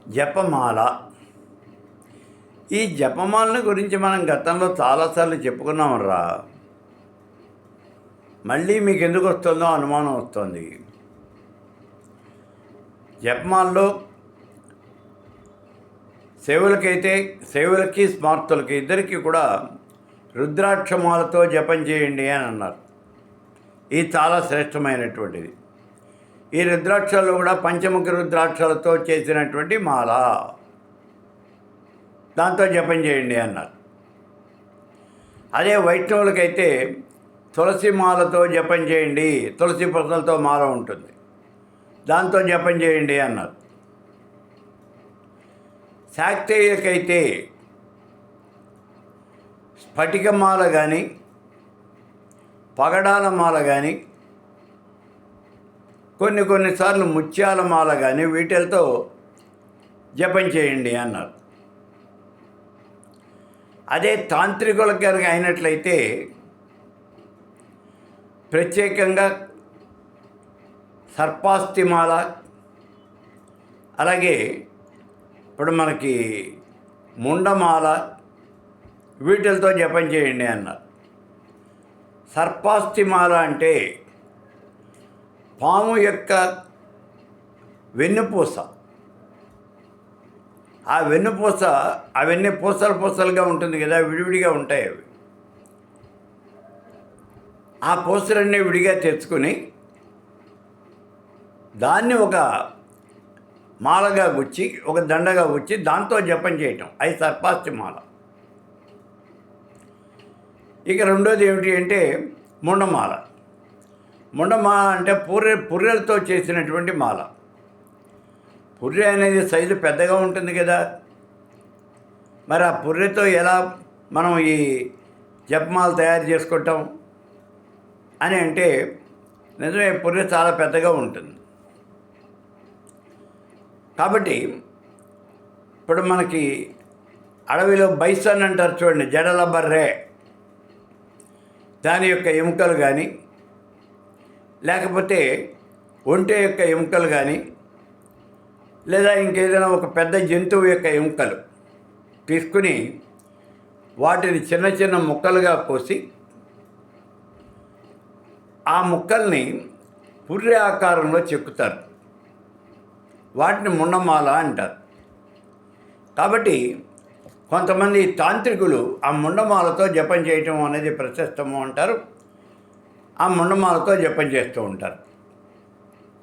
జపమాల. ఈ జపమాలను గురించి మనం గతంలో చాలాసార్లు చెప్పుకున్నామరా. మళ్ళీ మీకు ఎందుకు వస్తుందో అనుమానం వస్తుంది. జపమాలలో సేవలకి స్మార్తులకి ఇద్దరికి కూడా రుద్రాక్షమాలతో జపం చేయండి అని అన్నారు. ఇది చాలా శ్రేష్టమైనటువంటిది. ఈ రుద్రాక్షలు కూడా పంచముఖి రుద్రాక్షలతో చేసినటువంటి మాల, దాంతో జపం చేయండి అన్నారు. అదే వైష్ణవులకైతే తులసి మాలతో జపం చేయండి, తులసి పుసలతో మాల ఉంటుంది, దాంతో జపం చేయండి అన్నారు. శాక్తేయులకైతే స్ఫటికమాల కానీ పగడాల మాల కానీ కొన్నిసార్లు ముత్యాల మాల కానీ వీటితో జపం చేయండి అన్నారు. అదే తాంత్రికులకి అయినట్లయితే ప్రత్యేకంగా సర్పాస్తిమాల, అలాగే ఇప్పుడు మనకి ముండమాల, వీటితో జపం చేయండి అన్నారు. సర్పాస్తిమాల అంటే పాము యొక్క వెన్నుపూస. ఆ వెన్నుపూస అవన్నీ పూసలుగా ఉంటుంది కదా, విడివిడిగా ఉంటాయి అవి. ఆ పూసలన్నీ విడిగా తెచ్చుకొని దాన్ని ఒక మాలగా గుచ్చి, ఒక దండగా గుచ్చి దాంతో జపం చేయటం, అది సర్పాస్తిమాల. ఇక రెండోది ఏమిటి అంటే ముండమాల. ముండమాల అంటే పుర్రెలతో చేసినటువంటి మాల. పుర్రె అనేది సైజు పెద్దగా ఉంటుంది కదా, మరి ఆ పుర్రెతో ఎలా మనం ఈ జపమాల తయారు చేసుకుంటాం అని అంటే, నిజమే, పుర్రె చాలా పెద్దగా ఉంటుంది. కాబట్టి ఇప్పుడు మనకి అడవిలో బైసన్ అంటారు చూడండి, జడల బర్రె, దాని యొక్క ఎముకలు కానీ, లేకపోతే ఒంటె యొక్క ఎముకలు కానీ, లేదా ఇంకేదైనా ఒక పెద్ద జంతువు యొక్క ఎముకలు తీసుకుని వాటిని చిన్న చిన్న ముక్కలుగా కోసి ఆ ముక్కల్ని పుర్రె ఆకారంలో చెక్కుతారు. వాటిని ముండమాల అంటారు. కాబట్టి కొంతమంది తాంత్రికులు ఆ ముండమాలతో జపం చేయటం అనేది ప్రశస్తము అంటారు. ఆ ముండమాలతో జపం చేస్తూ ఉంటారు.